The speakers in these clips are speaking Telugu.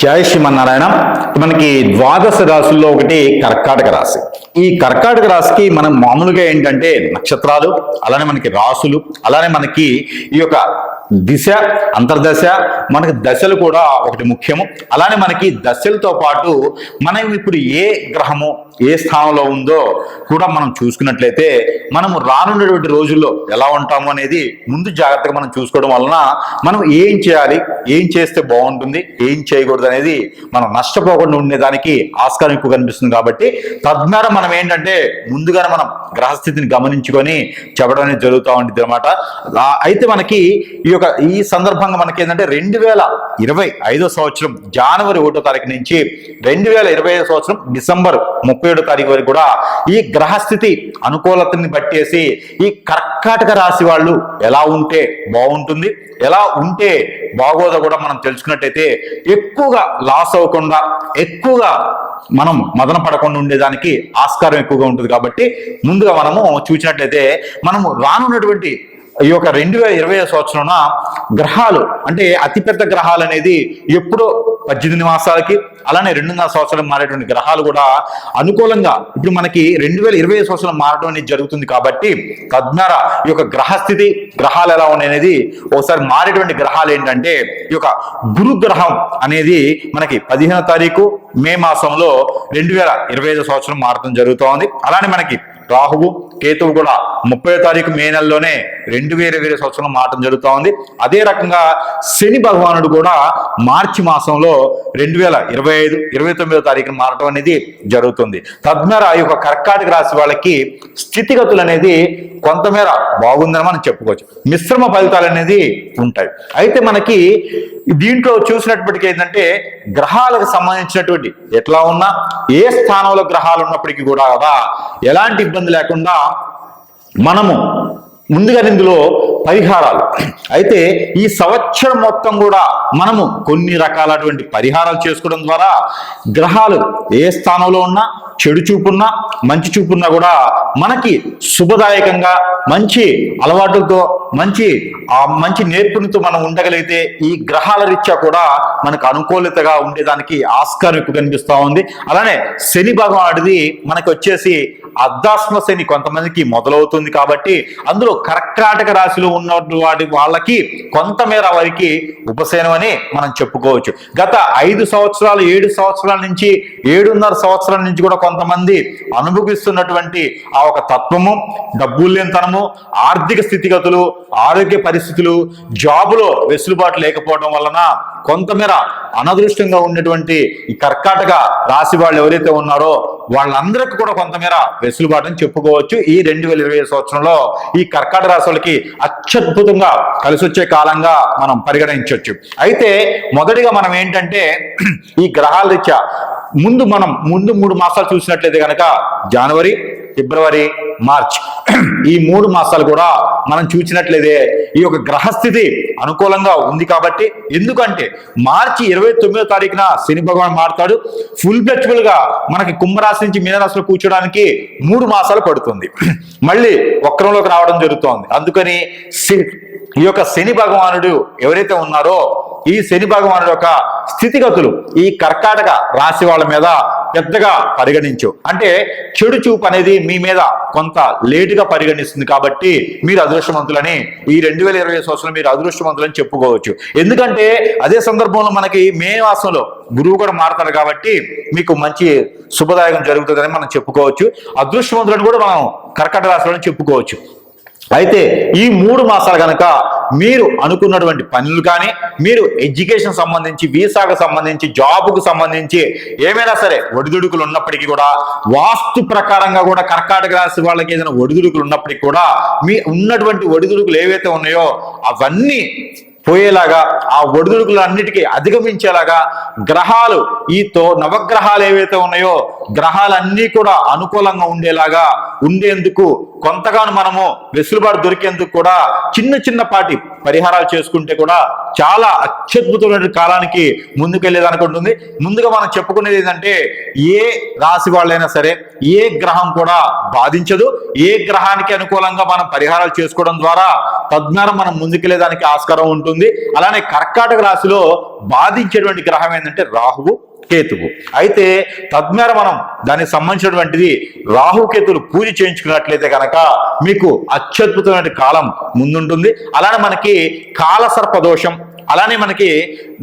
జై శ్రీమన్నారాయణ. మనకి ద్వాదశ రాశుల్లో ఒకటి కర్కాటక రాశి. ఈ కర్కాటక రాశికి మనం మామూలుగా ఏంటంటే నక్షత్రాలు, అలానే మనకి రాసులు, అలానే మనకి ఈ యొక్క దిశ, అంతర్దశ, మనకి దశలు కూడా ఒకటి ముఖ్యము. అలానే మనకి దశలతో పాటు మనం ఇప్పుడు ఏ గ్రహము ఏ స్థానంలో ఉందో కూడా మనం చూసుకున్నట్లయితే మనము రానున్నటువంటి రోజుల్లో ఎలా ఉంటాము అనేది ముందు జాగ్రత్తగా మనం చూసుకోవడం వలన మనం ఏం చేయాలి, ఏం చేస్తే బాగుంటుంది, ఏం చేయకూడదు అనేది మనం నష్టపోకుండా ఉండేదానికి ఆస్కారం ఎక్కువ కనిపిస్తుంది. కాబట్టి తద్వారా మనం ఏంటంటే ముందుగానే మనం గ్రహస్థితిని గమనించుకొని చెప్పడం అనేది జరుగుతూ ఉంటుంది అనమాట. అయితే మనకి ఈ సందర్భంగా మనకి ఏంటంటే 2025 సంవత్సరం జనవరి 1వ తారీఖు నుంచి 2025 సంవత్సరం డిసెంబర్ 31వ తారీఖు వరకు కూడా ఈ గ్రహస్థితి అనుకూలతని బట్టేసి ఈ కర్కాటక రాశి వాళ్ళు ఎలా ఉంటే బాగుంటుంది, ఎలా ఉంటే బాగోదో కూడా మనం తెలుసుకున్నట్టయితే ఎక్కువగా లాస్ అవ్వకుండా, ఎక్కువగా మనం మదన పడకుండా ఉండేదానికి ఆస్కారం ఎక్కువగా ఉంటుంది. కాబట్టి ముందుగా మనము చూసినట్లయితే మనము రానున్నటువంటి ఈ యొక్క 2020 సంవత్సరంలో గ్రహాలు అంటే అతిపెద్ద గ్రహాలు అనేది ఎప్పుడో 18 మాసాలకి, అలానే 2.5 సంవత్సరం మారేటువంటి గ్రహాలు కూడా అనుకూలంగా ఇప్పుడు మనకి 2020 సంవత్సరం మారడం అనేది జరుగుతుంది. కాబట్టి తద్వారా ఈ యొక్క గ్రహస్థితి, గ్రహాలు ఎలా ఉన్నాయి అనేది ఒకసారి మారేటువంటి గ్రహాలు ఏంటంటే ఈ యొక్క గురు గ్రహం అనేది మనకి 15వ తారీఖు మే మాసంలో 2025 సంవత్సరం మారడం జరుగుతోంది. అలానే మనకి రాహువు, కేతువు కూడా 30వ తారీఖు మే నెలలోనే 2020 సంవత్సరం మారడం జరుగుతూ ఉంది. అదే రకంగా శని భగవానుడు కూడా మార్చి మాసంలో 2025 29వ తారీఖున మారటం అనేది జరుగుతుంది. తద్వారా ఈ యొక్క కర్కాటక రాశి వాళ్ళకి స్థితిగతులు అనేది కొంతమేర బాగుందని మనం చెప్పుకోవచ్చు. మిశ్రమ ఫలితాలు అనేది ఉంటాయి. అయితే మనకి దీంట్లో చూసినప్పటికీ ఏంటంటే గ్రహాలకు సంబంధించినటువంటి ఎట్లా ఉన్నా ఏ స్థానంలో గ్రహాలు ఉన్నప్పటికీ కూడా ఎలాంటి ఇబ్బంది లేకుండా మనము ముందుగా ఇందులో పరిహారాలు అయితే ఈ సంవత్సరం మొత్తం కూడా మనము కొన్ని రకాలటువంటి పరిహారాలు చేసుకోవడం ద్వారా గ్రహాలు ఏ స్థానంలో ఉన్నా, చెడు చూపున్నా మంచి చూపున్నా కూడా మనకి శుభదాయకంగా మంచి అలవాటులతో మంచి నేర్పునితో మనం ఉండగలిగితే ఈ గ్రహాల రీత్యా కూడా మనకు అనుకూలతగా ఉండేదానికి ఆస్కారం ఎక్కువ కనిపిస్తూ ఉంది. అలానే శని భగవానుడిది మనకి వచ్చేసి అర్ధాశ్మ శని కొంతమందికి మొదలవుతుంది. కాబట్టి అందులో కర్కాటక రాశిలో ఉన్న వాళ్ళకి కొంతమేర వారికి ఉపశమనం అని మనం చెప్పుకోవచ్చు. గత 5 సంవత్సరాలు 7 సంవత్సరాల నుంచి 7.5 సంవత్సరాల నుంచి కూడా కొంతమంది అనుభవిస్తున్నటువంటి ఆ ఒక తత్వము, డబ్బులు లేనితనము, ఆర్థిక స్థితిగతులు, ఆరోగ్య పరిస్థితులు, జాబులో వెసులుబాటు లేకపోవడం వలన కొంతమేర అనదృష్టంగా ఉన్నటువంటి ఈ కర్కాటక రాశి వాళ్ళు ఎవరైతే ఉన్నారో వాళ్ళందరికీ కూడా కొంతమేర వెసులుబాటు అని చెప్పుకోవచ్చు. ఈ 2020 సంవత్సరంలో ఈ కర్కాటక రాశి వాళ్ళకి అత్యద్భుతంగా కలిసి వచ్చే కాలంగా మనం పరిగణించవచ్చు. అయితే మొదటిగా మనం ఏంటంటే ఈ గ్రహాల రీత్యా ముందు 3 మాసాలు చూసినట్లయితే కనుక జనవరి, ఫిబ్రవరి, మార్చ్ ఈ 3 మాసాలు కూడా మనం చూసినట్లయితే ఈ యొక్క గ్రహస్థితి అనుకూలంగా ఉంది. కాబట్టి ఎందుకంటే మార్చి 29వ తారీఖున శని భగవాన్ మారుతాడు. ఫుల్ ఫ్లెక్సిబుల్ గా మనకి కుంభరాశి నుంచి మీనరాశిలో కూర్చోడానికి 3 మాసాలు పడుతుంది. మళ్ళీ వక్రంలోకి రావడం జరుగుతోంది. అందుకని ఈ యొక్క శని భగవానుడు ఎవరైతే ఉన్నారో ఈ శని భగవానుడు యొక్క స్థితిగతులు ఈ కర్కాటక రాశి వాళ్ళ మీద పెద్దగా పరిగణించు, అంటే చెడు చూపు అనేది మీ మీద కొంత లేటుగా పరిగణిస్తుంది. కాబట్టి మీరు అదృష్టవంతులని ఈ 2020 సంవత్సరం మీరు అదృష్టవంతులని చెప్పుకోవచ్చు. ఎందుకంటే అదే సందర్భంలో మనకి మే మాసంలో గురువు కూడా మారుతారు. కాబట్టి మీకు మంచి శుభదాయకం జరుగుతుందని మనం చెప్పుకోవచ్చు. అదృష్టవంతులని కూడా మనం కర్కాటక రాశిలోని చెప్పుకోవచ్చు. అయితే ఈ 3 మాసాలు కనుక మీరు అనుకున్నటువంటి పనులు కానీ, మీరు ఎడ్యుకేషన్ సంబంధించి, వీసాకు సంబంధించి, జాబుకు సంబంధించి ఏమైనా సరే ఒడిదుడుకులు ఉన్నప్పటికీ కూడా, వాస్తు ప్రకారంగా కూడా కర్కాటక రాశి వాళ్ళకి ఏదైనా ఒడిదుడుకులు ఉన్నప్పటికీ కూడా మీ ఉన్నటువంటి ఒడిదుడుకులు ఏవైతే ఉన్నాయో అవన్నీ పోయేలాగా, ఆ ఒడిదుడుకులన్నిటికీ అధిగమించేలాగా గ్రహాలు నవగ్రహాలు ఏవైతే ఉన్నాయో గ్రహాలన్నీ కూడా అనుకూలంగా ఉండేందుకు కొంతగాను మనము వెసులుబాటు దొరికేందుకు కూడా చిన్నపాటి పరిహారాలు చేసుకుంటే కూడా చాలా అత్యద్భుతమైన కాలానికి ముందుకెళ్లేదానికి ఉంటుంది. ముందుగా మనం చెప్పుకునేది ఏంటంటే ఏ రాశి వాళ్ళైనా సరే ఏ గ్రహం కూడా బాధించదు. ఏ గ్రహానికి అనుకూలంగా మనం పరిహారాలు చేసుకోవడం ద్వారా తద్వారా మనం ముందుకెళ్లేదానికి ఆస్కారం ఉంటుంది. అలానే కర్కాటక రాశిలో బాధించేటువంటి గ్రహం ఏంటంటే రాహువు, కేతువు. అయితే తద్వారా మనం దానికి సంబంధించినటువంటిది రాహుకేతులు పూజ చేయించుకున్నట్లయితే కనుక మీకు అత్యద్భుతమైన కాలం ముందుంటుంది. అలానే మనకి కాలసర్ప దోషం, అలానే మనకి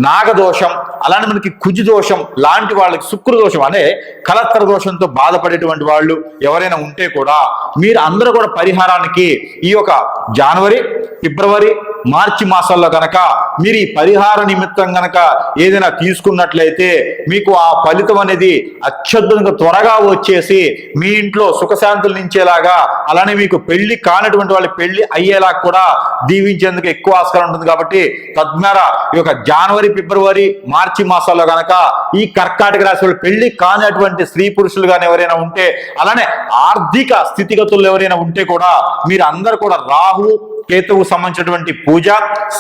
నాగదోషం, అలానే మనకి కుజు దోషం లాంటి వాళ్ళకి శుక్ర దోషం అనే కలత్ర దోషంతో బాధపడేటువంటి వాళ్ళు ఎవరైనా ఉంటే కూడా మీరు అందరూ కూడా పరిహారానికి ఈ యొక్క జనవరి, ఫిబ్రవరి, మార్చి మాసాల్లో కనుక మీరు ఈ పరిహార నిమిత్తం కనుక ఏదైనా తీసుకున్నట్లయితే మీకు ఆ ఫలితం అనేది అత్యద్భుతంగా త్వరగా వచ్చేసి మీ ఇంట్లో సుఖశాంతులు నించేలాగా, అలానే మీకు పెళ్లి కానటువంటి వాళ్ళ పెళ్లి అయ్యేలా కూడా దీవించేందుకు ఎక్కువ ఆస్కారం ఉంటుంది. కాబట్టి తద్వారా ఈ యొక్క జనవరి, ఫిబ్రవరి, మార్చి మాసాల్లో కనుక ఈ కర్కాటక రాశి వాళ్ళు పెళ్లి కానటువంటి స్త్రీ పురుషులు కానీ ఎవరైనా ఉంటే, అలానే ఆర్థిక స్థితిగతులు ఎవరైనా ఉంటే కూడా మీరు అందరూ కూడా రాహు, కేతువుకు సంబంధించినటువంటి పూజ,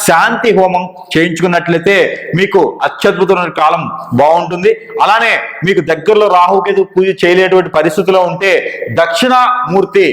శాంతి హోమం చేయించుకున్నట్లయితే మీకు అత్యద్భుతమైన కాలం బాగుంటుంది. అలానే మీకు దగ్గరలో రాహుకేతు పూజ చేయలేటువంటి పరిస్థితిలో ఉంటే దక్షిణామూర్తి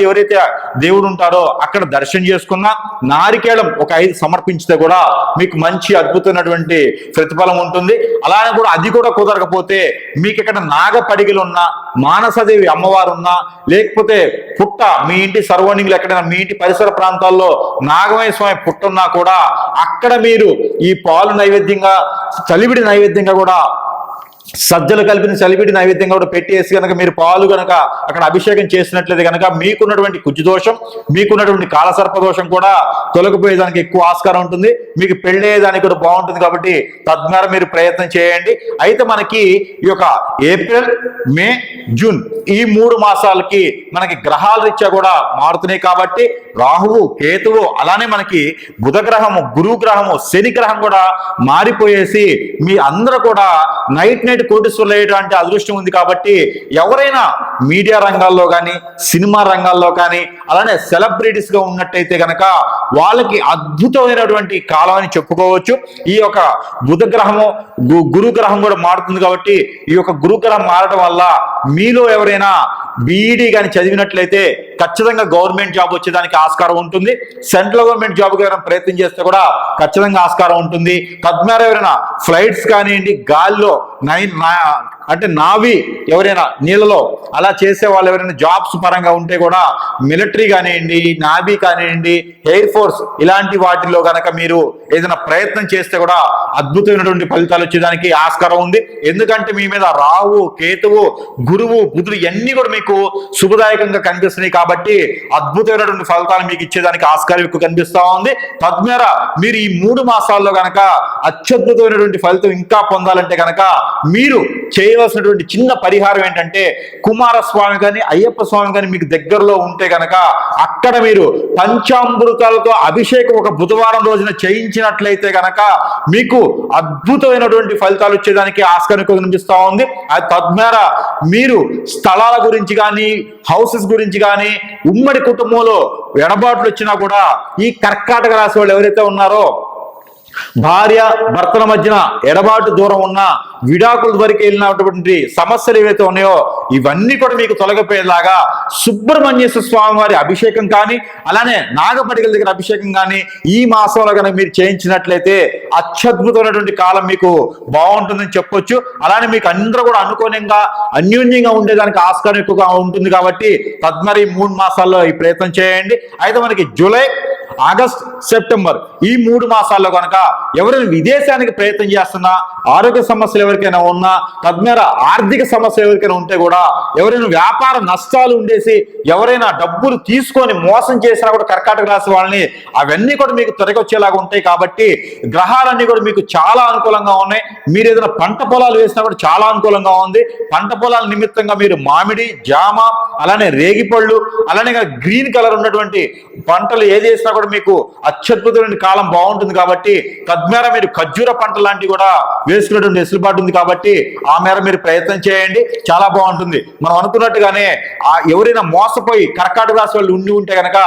ఎవరైతే దేవుడు ఉంటారో అక్కడ దర్శనం చేసుకున్నా నారికేళం ఒక 5 సమర్పించితే కూడా మీకు మంచి అద్భుతమైనటువంటి ప్రతిఫలం ఉంటుంది. అలానే కూడా అది కూడా కుదరకపోతే మీకు ఇక్కడ నాగపడిగలు ఉన్నా, మానసదేవి అమ్మవారు ఉన్నా, లేకపోతే పుట్ట మీ ఇంటి సరౌండింగ్లో ఎక్కడైనా మీ ఇంటి పరిసర ప్రాంతాల్లో నాగమయ్య స్వామి పుట్టున్నా కూడా అక్కడ మీరు ఈ పాలు నైవేద్యంగా, చలివిడి నైవేద్యంగా కూడా, సజ్జలు కలిపిన చలివిడి నైవేద్యంగా కూడా పెట్టేసి కనుక మీరు పాలు కనుక అక్కడ అభిషేకం చేసినట్లయితే కనుక మీకున్నటువంటి కుజు దోషం, మీకున్నటువంటి కాలసర్ప దోషం కూడా తొలగిపోయేదానికి ఎక్కువ ఆస్కారం ఉంటుంది. మీకు పెళ్ళయ్యేదానికి కూడా బాగుంటుంది. కాబట్టి తద్వారా మీరు ప్రయత్నం చేయండి. అయితే మనకి ఈ యొక్క ఏప్రిల్, మే, జూన్ ఈ 3 మాసాలకి మనకి గ్రహాల రీత్యా కూడా మారుతున్నాయి. కాబట్టి రాహువు, కేతువు, అలానే మనకి బుధ గ్రహము, గురు గ్రహము, శని గ్రహం కూడా మారిపోయేసి మీ అందరూ కూడా నైట్ కోటీశ్వరులు అయ్యేటువంటి అదృష్టం ఉంది. కాబట్టి ఎవరైనా మీడియా రంగాల్లో కానీ, సినిమా రంగాల్లో కానీ, అలానే సెలబ్రిటీస్ గా ఉన్నట్టయితే కనుక వాళ్ళకి అద్భుతమైనటువంటి కాలం అని చెప్పుకోవచ్చు. ఈ యొక్క బుధ గ్రహము, గురు గ్రహం కూడా మారుతుంది. కాబట్టి ఈ యొక్క గురు గ్రహం మారడం వల్ల మీలో ఎవరైనా బీఈడీ కానీ చదివినట్లయితే ఖచ్చితంగా గవర్నమెంట్ జాబ్ వచ్చేదానికి ఆస్కారం ఉంటుంది. సెంట్రల్ గవర్నమెంట్ జాబ్ ఎవరైనా ప్రయత్నం చేస్తే కూడా ఖచ్చితంగా ఆస్కారం ఉంటుంది. తద్వారా ఎవరైనా ఫ్లైట్స్ కానివ్వండి, గాల్లో అంటే నావీ ఎవరైనా నీళ్ళలో అలా చేసే వాళ్ళు ఎవరైనా జాబ్స్ పరంగా ఉంటే కూడా మిలిటరీ కానివ్వండి, నావీ కానివ్వండి, ఎయిర్ ఫోర్స్ ఇలాంటి వాటిలో కనుక మీరు ఏదైనా ప్రయత్నం చేస్తే కూడా అద్భుతమైనటువంటి ఫలితాలు వచ్చేదానికి ఆస్కారం ఉంది. ఎందుకంటే మీ మీద రాహు, కేతువు, గురువు, బుధుడు ఇవన్నీ కూడా మీకు శుభదాయకంగా కనిపిస్తున్నాయి. కాబట్టి అద్భుతమైనటువంటి ఫలితాలు మీకు ఇచ్చేదానికి ఆస్కారం ఎక్కువ కనిపిస్తా ఉంది. తద్వారా మీరు ఈ 3 మాసాల్లో కనుక అత్యద్భుతమైనటువంటి ఫలితం ఇంకా పొందాలంటే కనుక మీరు చేయవలసినటువంటి చిన్న పరిహారం ఏంటంటే కుమారస్వామి కానీ, అయ్యప్ప స్వామి కానీ మీకు దగ్గరలో ఉంటే కనుక అక్కడ మీరు పంచామృతాలతో అభిషేకం ఒక బుధవారం రోజున చేయించినట్లయితే కనుక మీకు అద్భుతమైనటువంటి ఫలితాలు వచ్చేదానికి ఆస్కారం కనిపిస్తా ఉంది. తద్వారా మీరు స్థలాల గురించి కానీ, హౌసెస్ గురించి కానీ, ఉమ్మడి కుటుంబంలో ఎడబాట్లు వచ్చినా కూడా ఈ కర్కాటక రాశి వాళ్ళు ఎవరైతే ఉన్నారో భార్య భర్తల మధ్యన ఎడబాటు దూరం ఉన్న విడాకుల వరకు వెళ్ళినటువంటి సమస్యలు ఏవైతే ఉన్నాయో ఇవన్నీ కూడా మీకు తొలగిపోయేలాగా సుబ్రహ్మణ్యేశ్వర స్వామి వారి అభిషేకం కానీ, అలానే నాగపడిగల దగ్గర అభిషేకం కానీ ఈ మాసంలో కనుక మీరు చేయించినట్లయితే అత్యద్భుతమైనటువంటి కాలం మీకు బాగుంటుందని చెప్పొచ్చు. అలానే మీకు అందరూ కూడా అనుకూలంగా, అన్యోన్యంగా ఉండేదానికి ఆస్కారం ఎక్కువగా ఉంటుంది. కాబట్టి తద్మరి 3 మాసాల్లో ఈ ప్రయత్నం చేయండి. అయితే మనకి జూలై, ఆగస్ట్, సెప్టెంబర్ ఈ 3 మాసాల్లో కనుక ఎవరైనా విదేశానికి ప్రయత్నం చేస్తున్నా, ఆరోగ్య సమస్యలు ఎవరికైనా ఉన్నా, తద్వారా ఆర్థిక సమస్యలు ఎవరికైనా ఉంటే కూడా, ఎవరైనా వ్యాపార నష్టాలు ఉండేసి ఎవరైనా డబ్బులు తీసుకొని మోసం చేసినా కూడా కర్కాటక రాశి వాళ్ళని అవన్నీ కూడా మీకు తొలగొచ్చేలాగా ఉంటాయి. కాబట్టి గ్రహాలన్నీ కూడా మీకు చాలా అనుకూలంగా ఉన్నాయి. మీరు ఏదైనా పంట పొలాలు వేసినా కూడా చాలా అనుకూలంగా ఉంది. పంట పొలాల నిమిత్తంగా మీరు మామిడి, జామ, అలానే రేగిపళ్ళు, అలానే గ్రీన్ కలర్ ఉన్నటువంటి పంటలు ఏది వేసినా కూడా కూడా మీకు అత్యద్భుతమైన కాలం బాగుంటుంది కాబట్టి తద్మేర మీరు ఖర్జూర పంట లాంటివి కూడా వేసుకునేటువంటి వెసులుబాటు ఉంది కాబట్టి ఆ మేర మీరు ప్రయత్నం చేయండి, చాలా బాగుంటుంది. మనం అనుకున్నట్టుగానే ఎవరైనా మోసపోయి కర్కాటక రాశి వాళ్ళు ఉండి ఉంటే కనుక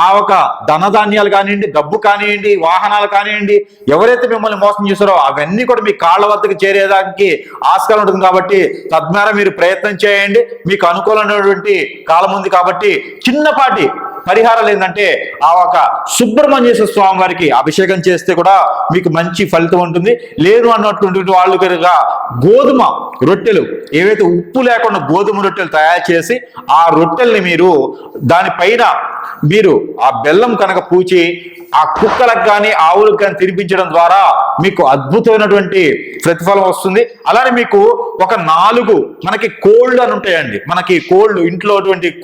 ఆ ఒక ధనధాన్యాలు కానివ్వండి, డబ్బు కానివ్వండి, వాహనాలు కానివ్వండి, ఎవరైతే మిమ్మల్ని మోసం చేశారో అవన్నీ కూడా మీ కాళ్ళ వద్దకు చేరేదానికి ఆస్కారం ఉంటుంది కాబట్టి తద్మేర మీరు ప్రయత్నం చేయండి. మీకు అనుకూలమైనటువంటి కాలం ఉంది కాబట్టి చిన్నపాటి పరిహారాలు ఏంటంటే ఆ ఒక సుబ్రహ్మణ్యేశ్వర స్వామి వారికి అభిషేకం చేస్తే కూడా మీకు మంచి ఫలితం ఉంటుంది. లేదు అన్నటువంటి వాళ్ళు కనుక గోధుమ రొట్టెలు, ఏవైతే ఉప్పు లేకుండా గోధుమ రొట్టెలు తయారు చేసి ఆ రొట్టెల్ని మీరు దానిపైన మీరు ఆ బెల్లం కనుక పూచి ఆ కుక్కలకు కానీ ఆవులకు కానీ తినిపించడం ద్వారా మీకు అద్భుతమైనటువంటి ప్రతిఫలం వస్తుంది. అలానే మీకు ఒక 4 మనకి కోళ్ళు అని ఉంటాయండి, మనకి కోళ్ళు ఇంట్లో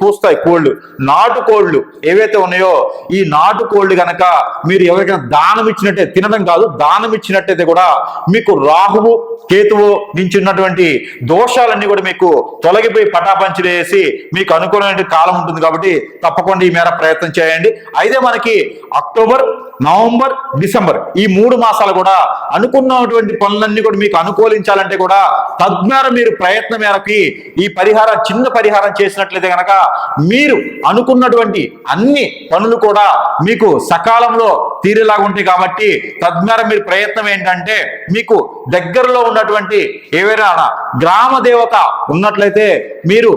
కూస్తాయి కోళ్ళు, నాటు కోళ్ళు ఏవైతే ఉన్నాయో ఈ నాటు కోళ్ళు కనుక మీరు ఎవరికైనా దానం ఇచ్చినట్టే, తినడం కాదు దానం ఇచ్చినట్టయితే కూడా మీకు రాహువు కేతువు నుంచి ఉన్నటువంటి దోషాలన్నీ కూడా మీకు తొలగిపోయి పటాపంచలు వేసి మీకు అనుకూలమైన కాలం ఉంటుంది కాబట్టి తప్పకుండా ఈ మేర ప్రయత్నం చేయండి. అయితే మనకి అక్టోబర్, నవంబర్, డిసెంబర్ ఈ 3 మాసాలు కూడా అనుకున్నటువంటి పనులన్నీ కూడా మీకు అనుకూలించాలంటే కూడా తద్మేర మీరు ప్రయత్నం మేరకి ఈ పరిహారం, చిన్న పరిహారం చేసినట్లయితే కనుక మీరు అనుకున్నటువంటి అన్ని పనులు కూడా మీకు సకాలంలో తీరేలాగా ఉంటాయి. కాబట్టి తద్మేర మీరు ప్రయత్నం ఏంటంటే మీకు దగ్గరలో ఉన్నటువంటి ఏవైనా గ్రామ దేవత ఉన్నట్లయితే మీరు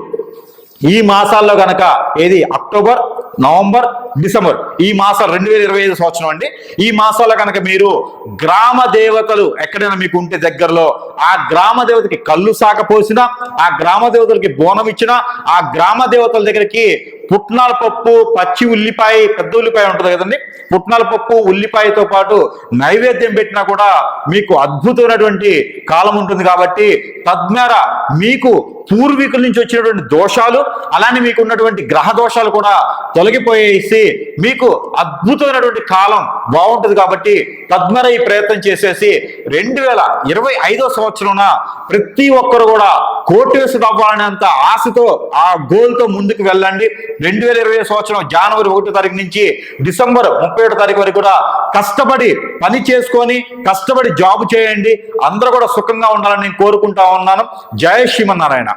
ఈ మాసాల్లో గనక ఏది అక్టోబర్, నవంబర్, డిసెంబర్ ఈ మాసాలు 2025 సంవత్సరం అండి, ఈ మాసాల్లో కనుక మీరు గ్రామ దేవతలు ఎక్కడైనా మీకు ఉంటే దగ్గరలో ఆ గ్రామ దేవతకి కళ్ళు సాక పోసినా, ఆ గ్రామ దేవతలకి బోనం ఇచ్చినా, ఆ గ్రామ దేవతల దగ్గరికి పుట్నాల పప్పు, పచ్చి ఉల్లిపాయ, పెద్ద ఉల్లిపాయ ఉంటుంది కదండి, పుట్నాల పప్పు ఉల్లిపాయతో పాటు నైవేద్యం పెట్టినా కూడా మీకు అద్భుతమైనటువంటి కాలం ఉంటుంది. కాబట్టి తద్మేర మీకు పూర్వీకుల నుంచి వచ్చినటువంటి దోషాలు, అలానే మీకు ఉన్నటువంటి గ్రహ దోషాలు కూడా తొలగిపోయేసి మీకు అద్భుతమైనటువంటి కాలం బాగుంటుంది. కాబట్టి తద్మేర ఈ ప్రయత్నం చేసేసి 2025 సంవత్సరం ప్రతి ఒక్కరు కూడా కోటేశ్వరుడు అవ్వాలనేంత ఆశతో ఆ గోల్తో ముందుకు వెళ్ళండి. 2020 సంవత్సరం జనవరి 1వ తారీఖు నుంచి డిసెంబర్ 31వ తారీఖు వరకు కూడా కష్టపడి పని చేసుకొని కష్టపడి జాబ్ చేయండి. అందరూ కూడా సుఖంగా ఉండాలని నేను కోరుకుంటా ఉన్నాను. జై శ్రీమన్నారాయణ.